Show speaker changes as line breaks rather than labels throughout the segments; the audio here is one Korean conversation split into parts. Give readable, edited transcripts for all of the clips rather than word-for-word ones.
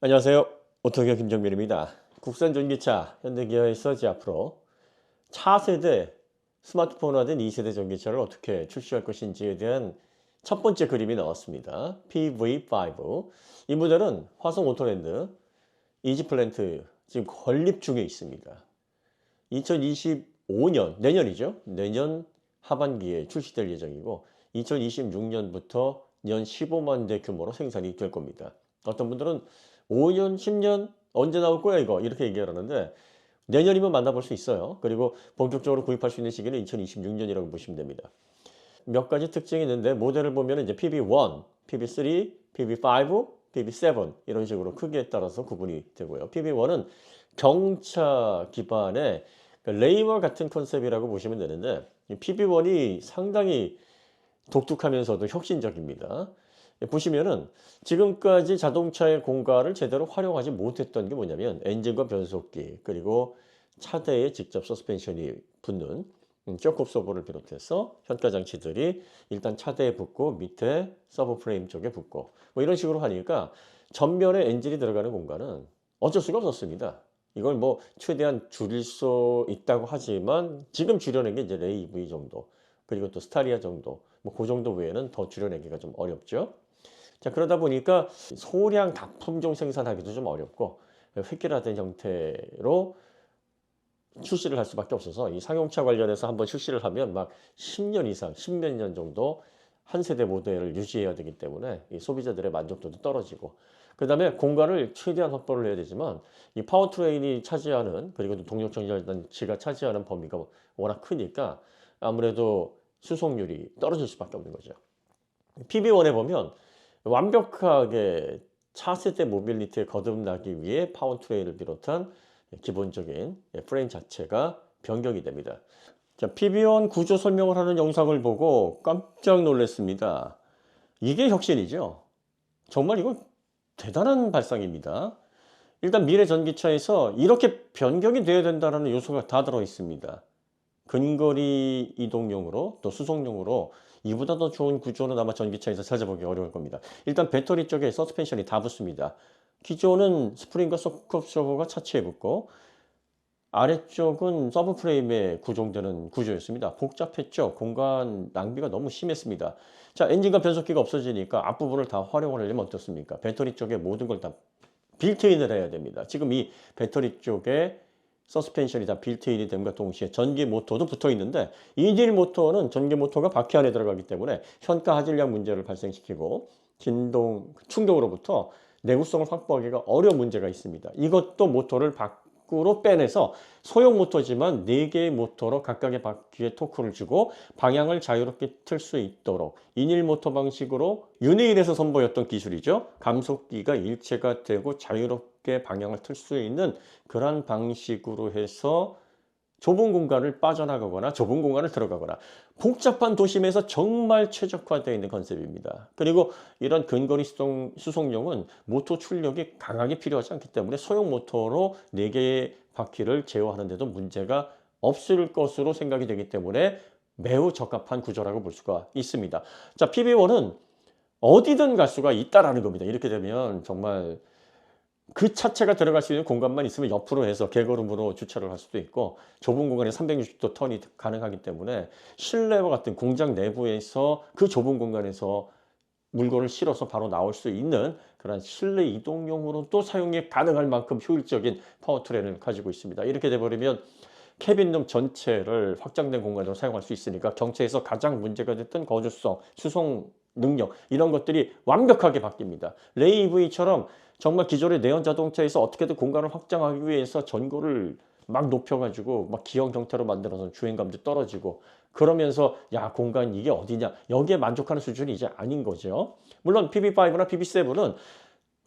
안녕하세요. 오토기어 김정민입니다. 국산 전기차 현대기아에서 이제 앞으로 차세대 스마트폰화된 2세대 전기차를 어떻게 출시할 것인지에 대한 첫 번째 그림이 나왔습니다. PV5. 이 모델은 화성 오토랜드 이지플랜트 지금 건립 중에 있습니다. 2025년, 내년이죠. 내년 하반기에 출시될 예정이고 2026년부터 년 15만 대 규모로 생산이 될 겁니다. 어떤 분들은 5년, 10년 언제 나올 거야 이거 이렇게 얘기를 하는데 내년이면 만나볼 수 있어요. 그리고 본격적으로 구입할 수 있는 시기는 2026년이라고 보시면 됩니다. 몇 가지 특징이 있는데 모델을 보면 이제 PB1, PB3, PB5, PB7 이런 식으로 크기에 따라서 구분이 되고요. PB1은 경차 기반의 레이머 같은 컨셉이라고 보시면 되는데 PB1이 상당히 독특하면서도 혁신적입니다. 보시면은 지금까지 자동차의 공간을 제대로 활용하지 못했던 게 뭐냐면 엔진과 변속기 그리고 차대에 직접 서스펜션이 붙는 쇼크옵서버를 비롯해서 현가 장치들이 일단 차대에 붙고 밑에 서브 프레임 쪽에 붙고 뭐 이런 식으로 하니까 전면에 엔진이 들어가는 공간은 어쩔 수가 없었습니다. 이걸 뭐 최대한 줄일 수 있다고 하지만 지금 줄여낸 게 이제 레이 EV 정도 그리고 또 스타리아 정도 뭐 그 정도 외에는 더 줄여내기가 좀 어렵죠. 자, 그러다 보니까 소량 다품종 생산하기도 좀 어렵고 획일화된 형태로 출시를 할 수밖에 없어서 이 상용차 관련해서 한번 출시를 하면 막 10년 이상, 10몇 년 정도 한 세대 모델을 유지해야 되기 때문에 이 소비자들의 만족도도 떨어지고 그다음에 공간을 최대한 확보를 해야 되지만 이 파워트레인이 차지하는 그리고 동력 전자장치가 차지하는 범위가 워낙 크니까 아무래도 수송률이 떨어질 수밖에 없는 거죠. PB1에 보면 완벽하게 차세대 모빌리티에 거듭나기 위해 파워트레인을 비롯한 기본적인 프레임 자체가 변경이 됩니다. 자, PB1 구조 설명을 하는 영상을 보고 깜짝 놀랐습니다. 이게 혁신이죠. 정말 이건 대단한 발상입니다. 일단 미래 전기차에서 이렇게 변경이 되어야 된다는 요소가 다 들어 있습니다. 근거리 이동용으로 또 수송용으로 이보다 더 좋은 구조는 아마 전기차에서 찾아보기 어려울 겁니다. 일단 배터리 쪽에 서스펜션이 다 붙습니다. 기존은 스프링과 소크옵서버가 차체에 붙고 아래쪽은 서브 프레임에 구동되는 구조였습니다. 복잡했죠. 공간 낭비가 너무 심했습니다. 자, 엔진과 변속기가 없어지니까 앞부분을 다 활용을 하려면 어떻습니까? 배터리 쪽에 모든 걸 다 빌트인을 해야 됩니다. 지금 이 배터리 쪽에 서스펜션이 다 빌트인이 됨과 동시에 전기 모터도 붙어 있는데 이질 모터는 전기 모터가 바퀴 안에 들어가기 때문에 현가 하질량 문제를 발생시키고 진동, 충격으로부터 내구성을 확보하기가 어려운 문제가 있습니다. 이것도 모터를 밖으로 빼내서 소형 모터지만 4개의 모터로 각각의 바퀴에 토크를 주고 방향을 자유롭게 틀 수 있도록 인일 모터 방식으로 유네일에서 선보였던 기술이죠. 감속기가 일체가 되고 자유롭게 방향을 틀 수 있는 그런 방식으로 해서 좁은 공간을 빠져나가거나 좁은 공간을 들어가거나 복잡한 도심에서 정말 최적화되어 있는 컨셉입니다. 그리고 이런 근거리 수송용은 모터 출력이 강하게 필요하지 않기 때문에 소형 모터로 4개의 바퀴를 제어하는 데도 문제가 없을 것으로 생각이 되기 때문에 매우 적합한 구조라고 볼 수가 있습니다. 자, PB1은 어디든 갈 수가 있다라는 겁니다. 이렇게 되면 정말 그 차체가 들어갈 수 있는 공간만 있으면 옆으로 해서 개걸음으로 주차를 할 수도 있고 좁은 공간에 360도 턴이 가능하기 때문에 실내와 같은 공장 내부에서 그 좁은 공간에서 물건을 실어서 바로 나올 수 있는 그런 실내 이동용으로 또 사용이 가능할 만큼 효율적인 파워트레인을 가지고 있습니다. 이렇게 돼버리면 캐빈룸 전체를 확장된 공간으로 사용할 수 있으니까 경차에서 가장 문제가 됐던 거주성, 수송 능력 이런 것들이 완벽하게 바뀝니다. 레이 EV처럼 정말 기존의 내연 자동차에서 어떻게든 공간을 확장하기 위해서 전고를 막 높여가지고 막 기형 형태로 만들어서 주행감도 떨어지고 그러면서 야 공간 이게 어디냐 여기에 만족하는 수준이 이제 아닌 거죠. 물론 PB5나 PB7은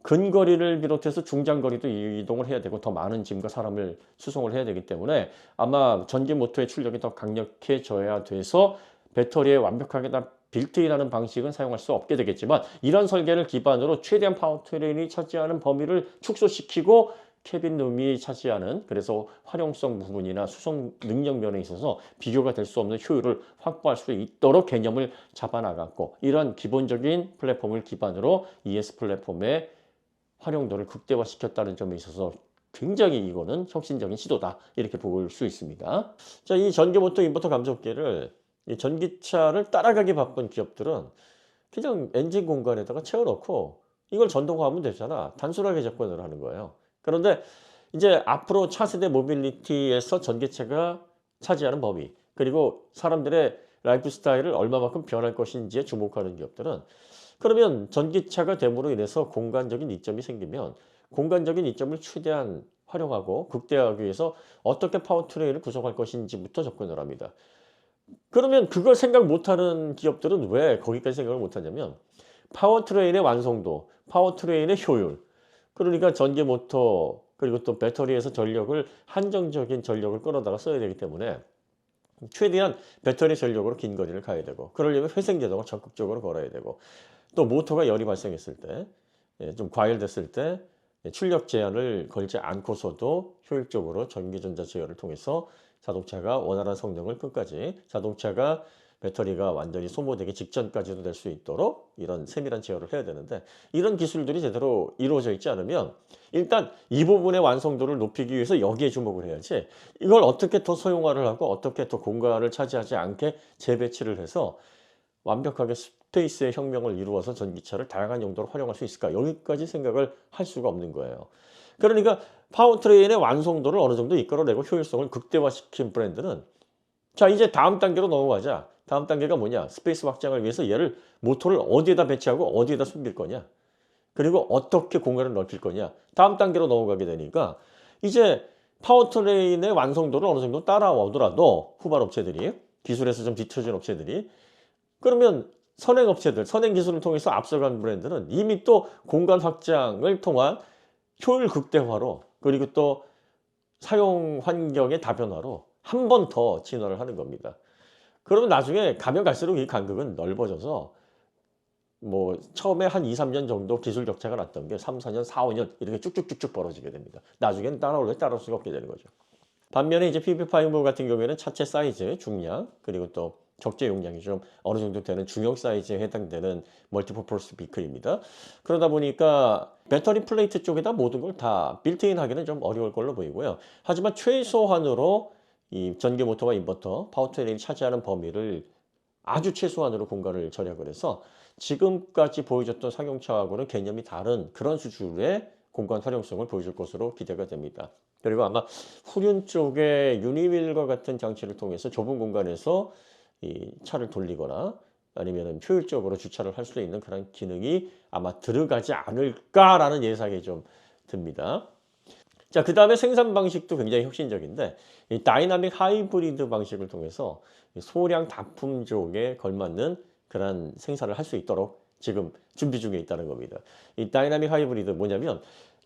근거리를 비롯해서 중장거리도 이동을 해야 되고 더 많은 짐과 사람을 수송을 해야 되기 때문에 아마 전기 모터의 출력이 더 강력해져야 돼서 배터리에 완벽하게 다 빌트인하는 방식은 사용할 수 없게 되겠지만 이런 설계를 기반으로 최대한 파워트레인이 차지하는 범위를 축소시키고 캐빈룸이 차지하는 그래서 활용성 부분이나 수송 능력 면에 있어서 비교가 될 수 없는 효율을 확보할 수 있도록 개념을 잡아나갔고 이런 기본적인 플랫폼을 기반으로 ES 플랫폼에 활용도를 극대화시켰다는 점에 있어서 굉장히 이거는 혁신적인 시도다 이렇게 볼 수 있습니다. 자, 이 전기모터 인버터 감속기를 이 전기차를 따라가기 바쁜 기업들은 그냥 엔진 공간에다가 채워넣고 이걸 전동화하면 되잖아. 단순하게 접근을 하는 거예요. 그런데 이제 앞으로 차세대 모빌리티에서 전기차가 차지하는 범위, 그리고 사람들의 라이프 스타일을 얼마만큼 변할 것인지에 주목하는 기업들은, 그러면 전기차가 됨으로 인해서 공간적인 이점이 생기면 공간적인 이점을 최대한 활용하고 극대화하기 위해서 어떻게 파워트레인을 구성할 것인지부터 접근을 합니다. 그러면 그걸 생각 못하는 기업들은 왜 거기까지 생각을 못하냐면 파워트레인의 완성도, 파워트레인의 효율, 그러니까 전기 모터 그리고 또 배터리에서 전력을 한정적인 전력을 끌어다가 써야 되기 때문에 최대한 배터리 전력으로 긴 거리를 가야 되고, 그러려면 회생제동을 적극적으로 걸어야 되고, 또 모터가 열이 발생했을 때, 좀 과열됐을 때 출력 제한을 걸지 않고서도 효율적으로 전기전자 제어를 통해서 자동차가 원활한 성능을 끝까지, 자동차가 배터리가 완전히 소모되기 직전까지도 될 수 있도록 이런 세밀한 제어를 해야 되는데, 이런 기술들이 제대로 이루어져 있지 않으면 일단 이 부분의 완성도를 높이기 위해서 여기에 주목을 해야지, 이걸 어떻게 더 소형화를 하고 어떻게 더 공간을 차지하지 않게 재배치를 해서 완벽하게 스페이스의 혁명을 이루어서 전기차를 다양한 용도로 활용할 수 있을까? 여기까지 생각을 할 수가 없는 거예요. 그러니까 파워트레인의 완성도를 어느 정도 이끌어내고 효율성을 극대화시킨 브랜드는, 자, 이제 다음 단계로 넘어가자. 다음 단계가 뭐냐? 스페이스 확장을 위해서 얘를 모터를 어디에다 배치하고 어디에다 숨길 거냐? 그리고 어떻게 공간을 넓힐 거냐? 다음 단계로 넘어가게 되니까 이제 파워트레인의 완성도를 어느 정도 따라오더라도 후발 업체들이, 기술에서 좀 뒤처진 업체들이, 그러면 선행 업체들, 선행 기술을 통해서 앞서간 브랜드는 이미 또 공간 확장을 통한 효율 극대화로, 그리고 또 사용 환경의 다변화로 한 번 더 진화를 하는 겁니다. 그러면 나중에 가면 갈수록 이 간극은 넓어져서 뭐 처음에 한 2-3년 정도 기술 격차가 났던 게 3-4년, 4-5년 이렇게 쭉쭉쭉쭉 벌어지게 됩니다. 나중에는 따라올 수가 없게 되는 거죠. 반면에 이제 PB5 같은 경우에는 차체 사이즈, 중량, 그리고 또 적재 용량이 좀 어느 정도 되는 중형 사이즈에 해당되는 멀티퍼포스 비클입니다. 그러다 보니까 배터리 플레이트 쪽에다 모든 걸 다 빌트인 하기는 좀 어려울 걸로 보이고요. 하지만 최소한으로 이 전기 모터와 인버터, 파워트레인이 차지하는 범위를 아주 최소한으로 공간을 절약을 해서 지금까지 보여줬던 상용차하고는 개념이 다른 그런 수준의 공간 활용성을 보여줄 것으로 기대가 됩니다. 그리고 아마 후륜 쪽에 유니휠과 같은 장치를 통해서 좁은 공간에서 이 차를 돌리거나 아니면 효율적으로 주차를 할 수 있는 그런 기능이 아마 들어가지 않을까라는 예상이 좀 듭니다. 자, 그 다음에 생산 방식도 굉장히 혁신적인데, 이 다이나믹 하이브리드 방식을 통해서 소량 다품종에 걸맞는 그런 생산을 할 수 있도록 지금 준비 중에 있다는 겁니다. 이 다이나믹 하이브리드 뭐냐면,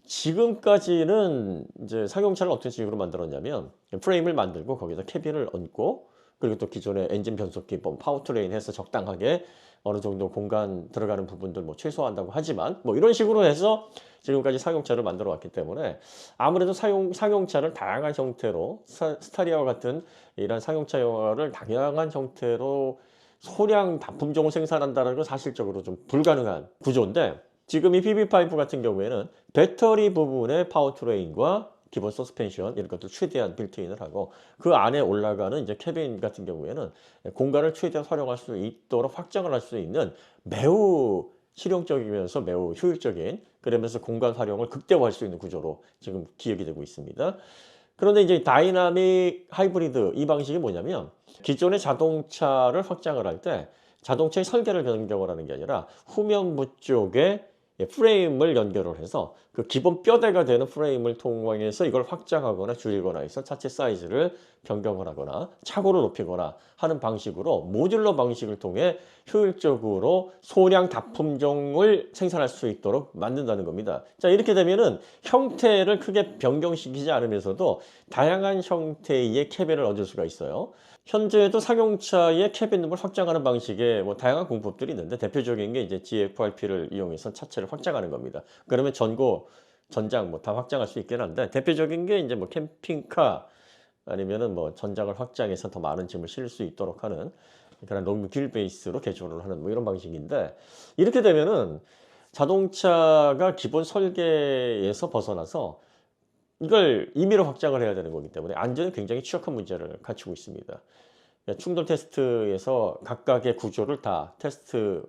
지금까지는 이제 상용차를 어떤 식으로 만들었냐면 프레임을 만들고 거기다 캐빈을 얹고, 그리고 또 기존의 엔진 변속기, 파워트레인 해서 적당하게 어느 정도 공간 들어가는 부분들 뭐 최소화한다고 하지만 뭐 이런 식으로 해서 지금까지 상용차를 만들어 왔기 때문에 아무래도 상용차를 다양한 형태로 스타리아와 같은 이런 상용차를 다양한 형태로 소량 다품종을 생산한다는 건 사실적으로 좀 불가능한 구조인데, 지금 이 PB5 같은 경우에는 배터리 부분의 파워트레인과 기본 서스펜션 이런 것들 최대한 빌트인을 하고, 그 안에 올라가는 이제 캐빈 같은 경우에는 공간을 최대한 활용할 수 있도록 확장을 할 수 있는 매우 실용적이면서 매우 효율적인, 그러면서 공간 활용을 극대화할 수 있는 구조로 지금 기획이 되고 있습니다. 그런데 이제 다이나믹 하이브리드 이 방식이 뭐냐면, 기존의 자동차를 확장을 할 때 자동차의 설계를 변경을 하는 게 아니라 후면부 쪽에 프레임을 연결을 해서 그 기본 뼈대가 되는 프레임을 통해서 이걸 확장하거나 줄이거나 해서 차체 사이즈를 변경을 하거나 차고를 높이거나 하는 방식으로 모듈러 방식을 통해 효율적으로 소량 다품종을 생산할 수 있도록 만든다는 겁니다. 자, 이렇게 되면은 형태를 크게 변경시키지 않으면서도 다양한 형태의 캐빈을 얻을 수가 있어요. 현재도 상용차의 캐빈을 확장하는 방식의 뭐 다양한 공법들이 있는데, 대표적인 게 이제 GFRP를 이용해서 차체를 확장하는 겁니다. 그러면 전고, 전장 뭐 다 확장할 수 있긴 한데, 대표적인 게 이제 뭐 캠핑카 아니면은 뭐 전장을 확장해서 더 많은 짐을 실을 수 있도록 하는 그런 롱길 베이스로 개조를 하는 뭐 이런 방식인데, 이렇게 되면은 자동차가 기본 설계에서 벗어나서 이걸 임의로 확장을 해야 되는 거기 때문에 안전에 굉장히 취약한 문제를 갖추고 있습니다. 충돌 테스트에서 각각의 구조를 다 테스트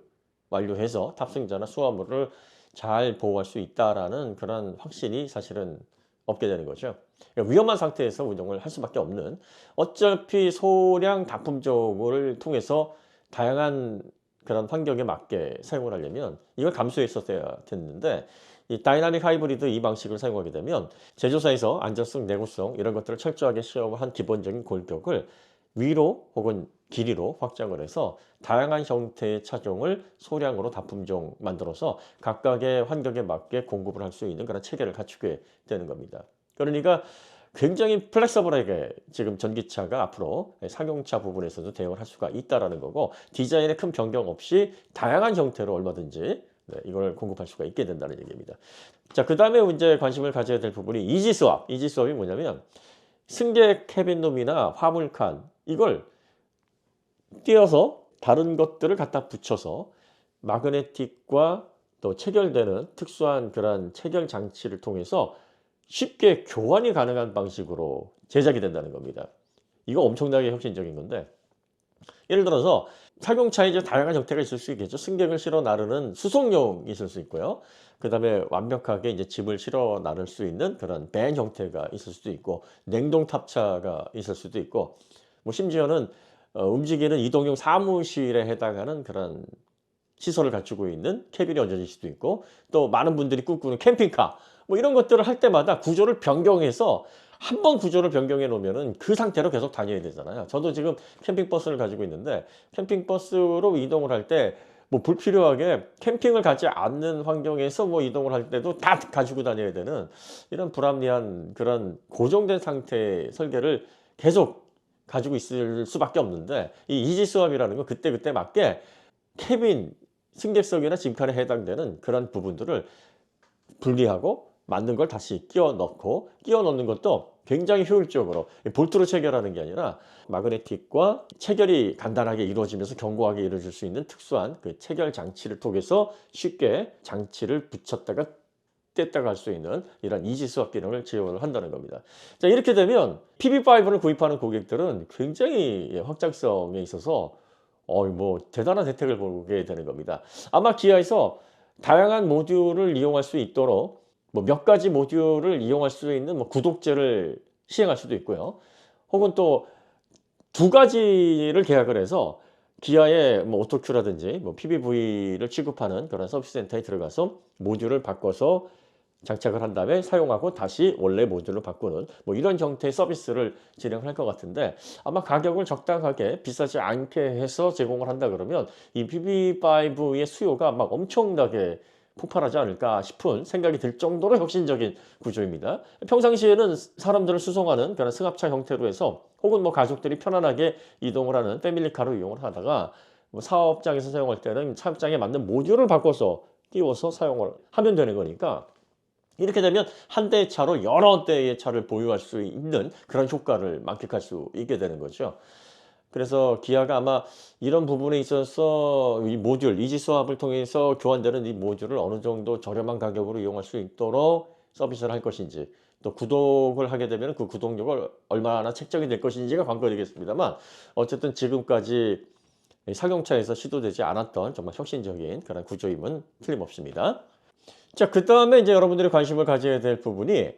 완료해서 탑승자나 수화물을 잘 보호할 수 있다라는 그런 확신이 사실은 없게 되는 거죠. 위험한 상태에서 운영을 할 수밖에 없는, 어차피 소량 다품종을 통해서 다양한 그런 환경에 맞게 사용을 하려면 이걸 감수했었어야 됐는데, 이 다이나믹 하이브리드 이 방식을 사용하게 되면 제조사에서 안전성, 내구성 이런 것들을 철저하게 시험을 한 기본적인 골격을 위로 혹은 길이로 확장을 해서 다양한 형태의 차종을 소량으로 다품종 만들어서 각각의 환경에 맞게 공급을 할 수 있는 그런 체계를 갖추게 되는 겁니다. 그러니까 굉장히 플렉서블하게 지금 전기차가 앞으로 상용차 부분에서도 대응을 할 수가 있다라는 거고, 디자인에 큰 변경 없이 다양한 형태로 얼마든지 이걸 공급할 수가 있게 된다는 얘기입니다. 자, 그 다음에 이제 관심을 가져야 될 부분이 이지 스왑. 이지 스왑이 뭐냐면 승객 캐빈룸이나 화물칸 이걸 띄어서 다른 것들을 갖다 붙여서 마그네틱과 또 체결되는 특수한 그런 체결 장치를 통해서 쉽게 교환이 가능한 방식으로 제작이 된다는 겁니다. 이거 엄청나게 혁신적인 건데, 예를 들어서 상용차에 이제 다양한 형태가 있을 수 있겠죠. 승객을 실어 나르는 수송용이 있을 수 있고요. 그다음에 완벽하게 이제 짐을 실어 나를 수 있는 그런 밴 형태가 있을 수도 있고, 냉동 탑차가 있을 수도 있고, 뭐 심지어는 움직이는 이동용 사무실에 해당하는 그런 시설을 갖추고 있는 캐빈이 얹어질 수도 있고, 또 많은 분들이 꿈꾸는 캠핑카 뭐 이런 것들을 할 때마다 구조를 변경해서, 한 번 구조를 변경해 놓으면은 그 상태로 계속 다녀야 되잖아요. 저도 지금 캠핑버스를 가지고 있는데 캠핑버스로 이동을 할 때 뭐 불필요하게 캠핑을 가지 않는 환경에서 뭐 이동을 할 때도 다 가지고 다녀야 되는 이런 불합리한 그런 고정된 상태의 설계를 계속 가지고 있을 수밖에 없는데, 이 이지 스왑이라는 건 그때그때 맞게 캐빈, 승객석이나 짐칸에 해당되는 그런 부분들을 분리하고 맞는 걸 다시 끼워 넣고, 끼워 넣는 것도 굉장히 효율적으로 볼트로 체결하는 게 아니라 마그네틱과 체결이 간단하게 이루어지면서 견고하게 이루어질 수 있는 특수한 그 체결 장치를 통해서 쉽게 장치를 붙였다가 뗐다가 할 수 있는 이런 이지 스왑 기능을 지원을 한다는 겁니다. 자, 이렇게 되면 PB5를 구입하는 고객들은 굉장히 확장성에 있어서 뭐 대단한 혜택을 보게 되는 겁니다. 아마 기아에서 다양한 모듈을 이용할 수 있도록 뭐 몇 가지 모듈을 이용할 수 있는 뭐 구독제를 시행할 수도 있고요. 혹은 또 두 가지를 계약을 해서 기아의 뭐 오토큐라든지 뭐 PBV를 취급하는 그런 서비스 센터에 들어가서 모듈을 바꿔서 장착을 한 다음에 사용하고 다시 원래 모듈로 바꾸는 뭐 이런 형태의 서비스를 진행할 것 같은데, 아마 가격을 적당하게 비싸지 않게 해서 제공을 한다 그러면 이 PB5의 수요가 막 엄청나게 폭발하지 않을까 싶은 생각이 들 정도로 혁신적인 구조입니다. 평상시에는 사람들을 수송하는 그런 승합차 형태로 해서 혹은 뭐 가족들이 편안하게 이동을 하는 패밀리카로 이용을 하다가 뭐 사업장에서 사용할 때는 사업장에 맞는 모듈을 바꿔서 끼워서 사용을 하면 되는 거니까, 이렇게 되면 한 대의 차로 여러 대의 차를 보유할 수 있는 그런 효과를 만끽할 수 있게 되는 거죠. 그래서 기아가 아마 이런 부분에 있어서 이 모듈, 이지 스왑을 통해서 교환되는 이 모듈을 어느 정도 저렴한 가격으로 이용할 수 있도록 서비스를 할 것인지, 또 구독을 하게 되면 그 구독료가 얼마나 책정이 될 것인지가 관건이겠습니다만, 어쨌든 지금까지 상용차에서 시도되지 않았던 정말 혁신적인 그런 구조임은 틀림없습니다. 자, 그 다음에 이제 여러분들이 관심을 가져야 될 부분이,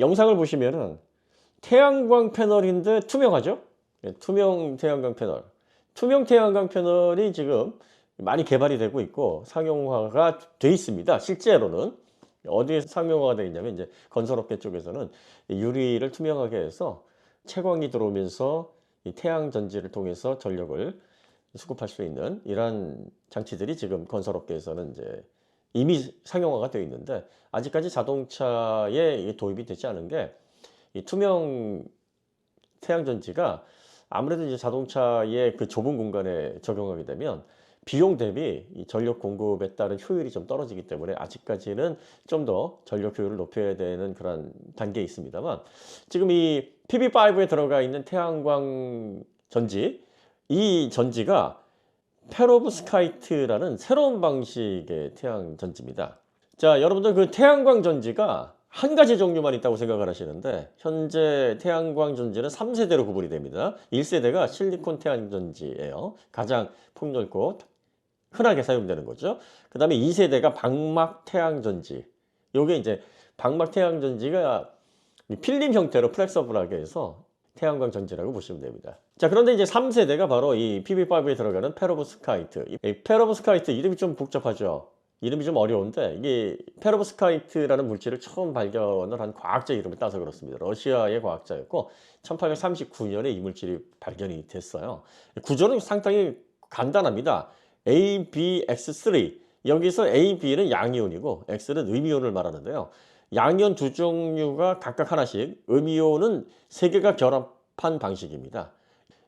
영상을 보시면은 태양광 패널인데 투명하죠? 투명 태양광 패널. 투명 태양광 패널이 지금 많이 개발이 되고 있고 상용화가 돼 있습니다. 실제로는 어디에 상용화가 되어 있냐면, 이제 건설업계 쪽에서는 유리를 투명하게 해서 채광이 들어오면서 이 태양 전지를 통해서 전력을 수급할 수 있는 이러한 장치들이 지금 건설업계에서는 이제 이미 상용화가 되어 있는데, 아직까지 자동차에 도입이 되지 않은 게, 이 투명 태양전지가 아무래도 이제 자동차의 그 좁은 공간에 적용하게 되면 비용 대비 이 전력 공급에 따른 효율이 좀 떨어지기 때문에 아직까지는 좀 더 전력 효율을 높여야 되는 그런 단계에 있습니다만, 지금 이 PB5에 들어가 있는 태양광 전지, 이 전지가 페로브스카이트라는 새로운 방식의 태양 전지입니다. 자, 여러분들 그 태양광 전지가 한 가지 종류만 있다고 생각을 하시는데 현재 태양광 전지는 3세대로 구분이 됩니다. 1세대가 실리콘 태양 전지예요. 가장 폭넓고 흔하게 사용되는 거죠. 그다음에 2세대가 방막 태양 전지. 요게 이제 방막 태양 전지가 필름 형태로 플렉서블하게 해서 태양광 전지라고 보시면 됩니다. 자, 그런데 이제 3세대가 바로 이 PB5에 들어가는 페로브스카이트. 이 페로브스카이트 이름이 좀 복잡하죠. 이름이 좀 어려운데 이게 페로브스카이트라는 물질을 처음 발견을 한 과학자 이름을 따서 그렇습니다. 러시아의 과학자였고 1839년에 이 물질이 발견이 됐어요. 구조는 상당히 간단합니다. ABX3. 여기서 AB는 양이온이고 X는 음이온을 말하는데요. 양이온 두 종류가 각각 하나씩, 음이온은 세 개가 결합한 방식입니다.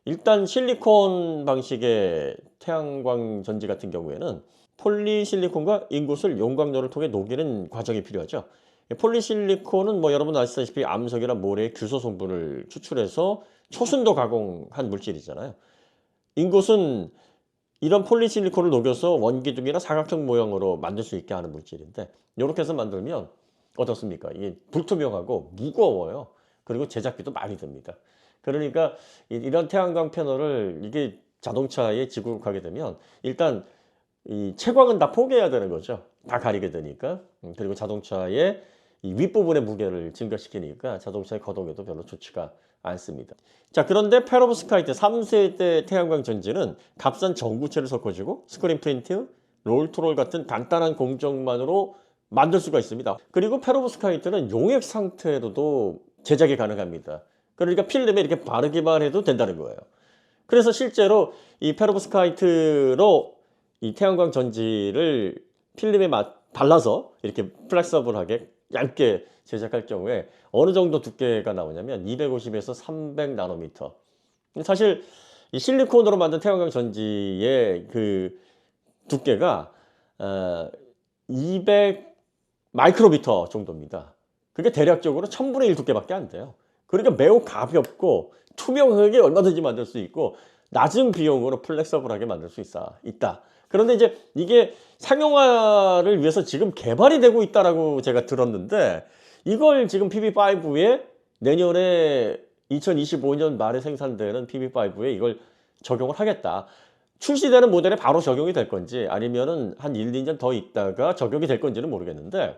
일단 실리콘 방식의 태양광 전지 같은 경우에는 폴리실리콘과 인곳을 용광로를 통해 녹이는 과정이 필요하죠. 폴리실리콘은 뭐 여러분 아시다시피 암석이나 모래의 규소 성분을 추출해서 초순도 가공한 물질이잖아요. 인곳은 이런 폴리실리콘을 녹여서 원기둥이나 사각형 모형으로 만들 수 있게 하는 물질인데 이렇게 해서 만들면 어떻습니까? 이게 불투명하고 무거워요. 그리고 제작비도 많이 듭니다. 그러니까 이런 태양광 패널을 이게 자동차에 지급하게 되면 일단 이 채광은 다 포기해야 되는 거죠. 다 가리게 되니까. 그리고 자동차의 이 윗부분의 무게를 증가시키니까 자동차의 거동에도 별로 좋지가 않습니다. 자, 그런데 페로브스카이트 3세대 태양광 전지는 값싼 전구체를 섞어주고 스크린 프린트, 롤투롤 같은 간단한 공정만으로 만들 수가 있습니다. 그리고 페로브스카이트는 용액 상태로도 제작이 가능합니다. 그러니까 필름에 이렇게 바르기만 해도 된다는 거예요. 그래서 실제로 이 페로브스카이트로 이 태양광 전지를 필름에 발라서 이렇게 플렉서블하게 얇게 제작할 경우에 어느 정도 두께가 나오냐면 250에서 300 나노미터. 사실 이 실리콘으로 만든 태양광 전지의 그 두께가 200 마이크로미터 정도입니다. 그게 대략적으로 1000분의 1 두께밖에 안 돼요. 그러니까 매우 가볍고 투명하게 얼마든지 만들 수 있고 낮은 비용으로 플렉서블하게 만들 수 있다. 그런데 이제 이게 상용화를 위해서 지금 개발이 되고 있다라고 제가 들었는데 이걸 지금 PB5에 내년에 2025년 말에 생산되는 PB5에 이걸 적용을 하겠다. 출시되는 모델에 바로 적용이 될 건지 아니면은 한 1, 2년 더 있다가 적용이 될 건지는 모르겠는데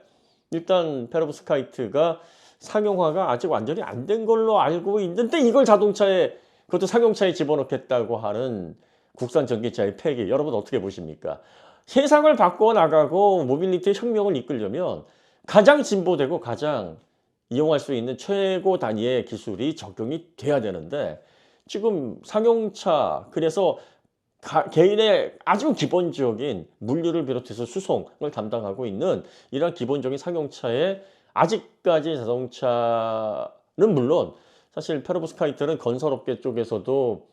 일단 페로브스카이트가 상용화가 아직 완전히 안 된 걸로 알고 있는데 이걸 자동차에 그것도 상용차에 집어넣겠다고 하는 국산 전기차의 폐기 여러분 어떻게 보십니까? 세상을 바꿔 나가고 모빌리티의 혁명을 이끌려면 가장 진보되고 가장 이용할 수 있는 최고 단위의 기술이 적용이 돼야 되는데 지금 상용차 그래서 개인의 아주 기본적인 물류를 비롯해서 수송을 담당하고 있는 이런 기본적인 상용차에 아직까지 자동차는 물론 사실 페로브스카이트는 건설업계 쪽에서도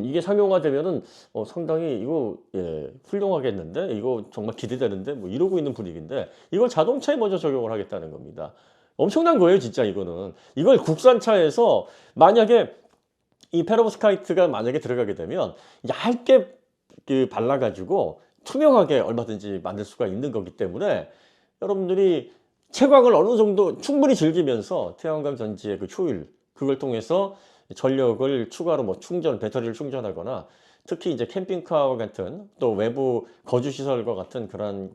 이게 상용화되면은 상당히 이거 훌륭하겠는데 이거 정말 기대되는데 뭐 이러고 있는 분위기인데 이걸 자동차에 먼저 적용을 하겠다는 겁니다. 엄청난 거예요, 진짜 이거는. 이걸 국산차에서 만약에 이 페로브스카이트가 만약에 들어가게 되면 얇게 발라가지고 투명하게 얼마든지 만들 수가 있는 거기 때문에 여러분들이 채광을 어느 정도 충분히 즐기면서 태양광 전지의 그 효율 그걸 통해서 전력을 추가로 뭐 배터리를 충전하거나 특히 이제 캠핑카와 같은 또 외부 거주시설과 같은 그런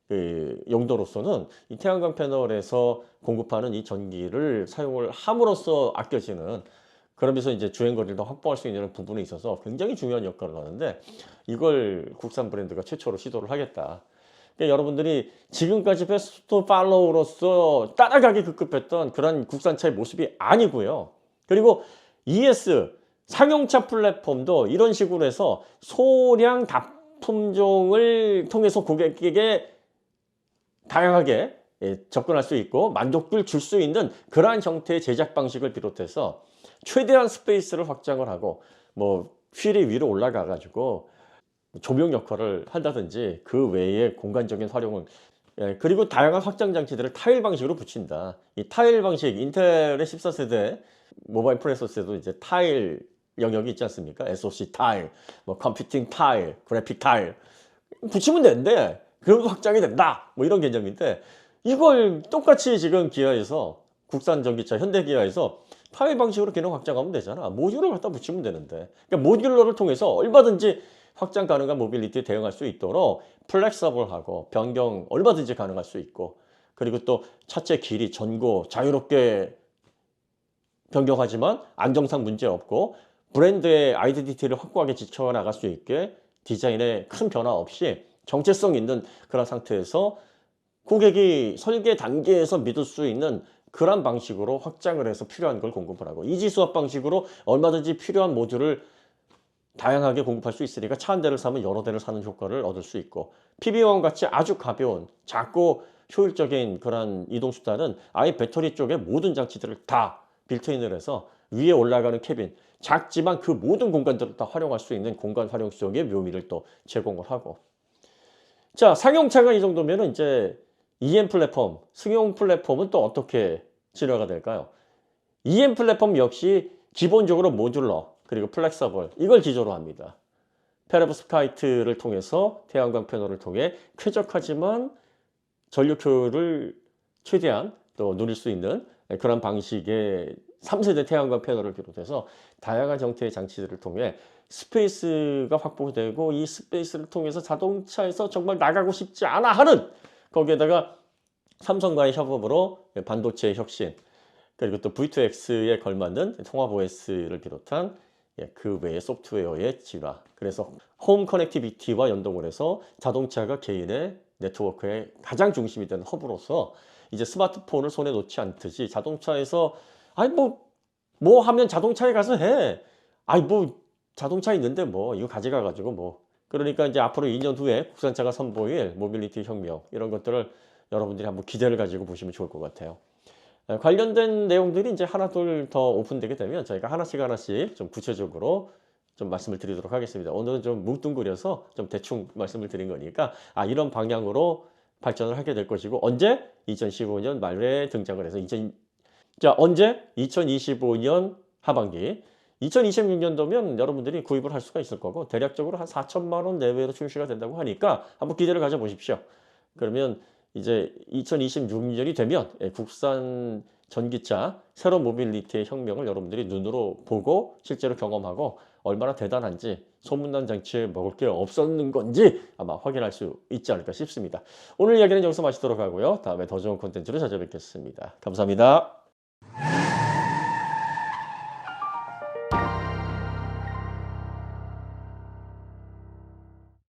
그 용도로서는 이 태양광 패널에서 공급하는 이 전기를 사용을 함으로써 아껴지는 그러면서 이제 주행거리를 더 확보할 수 있는 부분에 있어서 굉장히 중요한 역할을 하는데 이걸 국산 브랜드가 최초로 시도를 하겠다. 그러니까 여러분들이 지금까지 패스트 팔로우로서 따라가기 급급했던 그런 국산차의 모습이 아니고요. 그리고 ES 상용차 플랫폼도 이런 식으로 해서 소량 품종을 통해서 고객에게 다양하게 접근할 수 있고 만족도를 줄 수 있는 그러한 형태의 제작 방식을 비롯해서 최대한 스페이스를 확장을 하고 뭐 휠이 위로 올라가 가지고 조명 역할을 한다든지 그 외에 공간적인 활용을 그리고 다양한 확장 장치들을 타일 방식으로 붙인다. 이 타일 방식 인텔의 14세대 모바일 프로세서에도 이제 타일 영역이 있지 않습니까? SoC 타일, 뭐 컴퓨팅 타일, 그래픽 타일 붙이면 되는데 그럼 확장이 된다. 뭐 이런 개념인데 이걸 똑같이 지금 기아에서 국산 전기차 현대기아에서 파일 방식으로 기능 확장하면 되잖아. 모듈을 갖다 붙이면 되는데. 그러니까 모듈러를 통해서 얼마든지 확장 가능한 모빌리티에 대응할 수 있도록 플렉서블하고 변경 얼마든지 가능할 수 있고 그리고 또 차체 길이, 전고 자유롭게 변경하지만 안정상 문제 없고 브랜드의 아이덴티티를 확고하게 지켜나갈 수 있게 디자인에 큰 변화 없이 정체성 있는 그런 상태에서 고객이 설계 단계에서 믿을 수 있는 그런 방식으로 확장을 해서 필요한 걸 공급을 하고 이지수합 방식으로 얼마든지 필요한 모듈을 다양하게 공급할 수 있으니까 차 한 대를 사면 여러 대를 사는 효과를 얻을 수 있고 PB1 같이 아주 가벼운 작고 효율적인 그런 이동수단은 아예 배터리 쪽에 모든 장치들을 다 빌트인을 해서 위에 올라가는 캐빈 작지만 그 모든 공간들을 다 활용할 수 있는 공간 활용성의 묘미를 또 제공을 하고 자 상용차가 이 정도면 이제 EM 플랫폼, 승용 플랫폼은 또 어떻게 진화가 될까요? EM 플랫폼 역시 기본적으로 모듈러 그리고 플렉서블 이걸 기조로 합니다. 페로브스카이트를 통해서 태양광 패널을 통해 쾌적하지만 전력 효율을 최대한 또 누릴 수 있는 그런 방식의 3세대 태양광 패널을 비롯해서 다양한 형태의 장치들을 통해 스페이스가 확보되고 이 스페이스를 통해서 자동차에서 정말 나가고 싶지 않아 하는 거기에다가 삼성과의 협업으로 반도체 혁신 그리고 또 V2X에 걸맞는 통합 OS를 비롯한 그 외의 소프트웨어의 진화 그래서 홈 커넥티비티와 연동을 해서 자동차가 개인의 네트워크의 가장 중심이 되는 허브로서 이제 스마트폰을 손에 놓지 않듯이 자동차에서 아니 뭐 하면 자동차에 가서 해 아니 뭐 자동차 있는데 뭐 이거 가져가 가지고 뭐 그러니까 이제 앞으로 2년 후에 국산차가 선보일 모빌리티 혁명 이런 것들을 여러분들이 한번 기대를 가지고 보시면 좋을 것 같아요. 관련된 내용들이 이제 하나둘 더 오픈되게 되면 저희가 하나씩 좀 구체적으로 좀 말씀을 드리도록 하겠습니다. 오늘은 좀 뭉뚱그려서 좀 대충 말씀을 드린 거니까 이런 방향으로 발전을 하게 될 것이고 언제? 2015년 말에 등장을 해서 언제? 2025년 하반기 2026년도면 여러분들이 구입을 할 수가 있을 거고 대략적으로 한 4천만 원 내외로 출시가 된다고 하니까 한번 기대를 가져보십시오. 그러면 이제 2026년이 되면 국산 전기차 새로운 모빌리티의 혁명을 여러분들이 눈으로 보고 실제로 경험하고 얼마나 대단한지 소문난 장치에 먹을 게 없었는 건지 아마 확인할 수 있지 않을까 싶습니다. 오늘 이야기는 여기서 마치도록 하고요. 다음에 더 좋은 콘텐츠로 찾아뵙겠습니다. 감사합니다.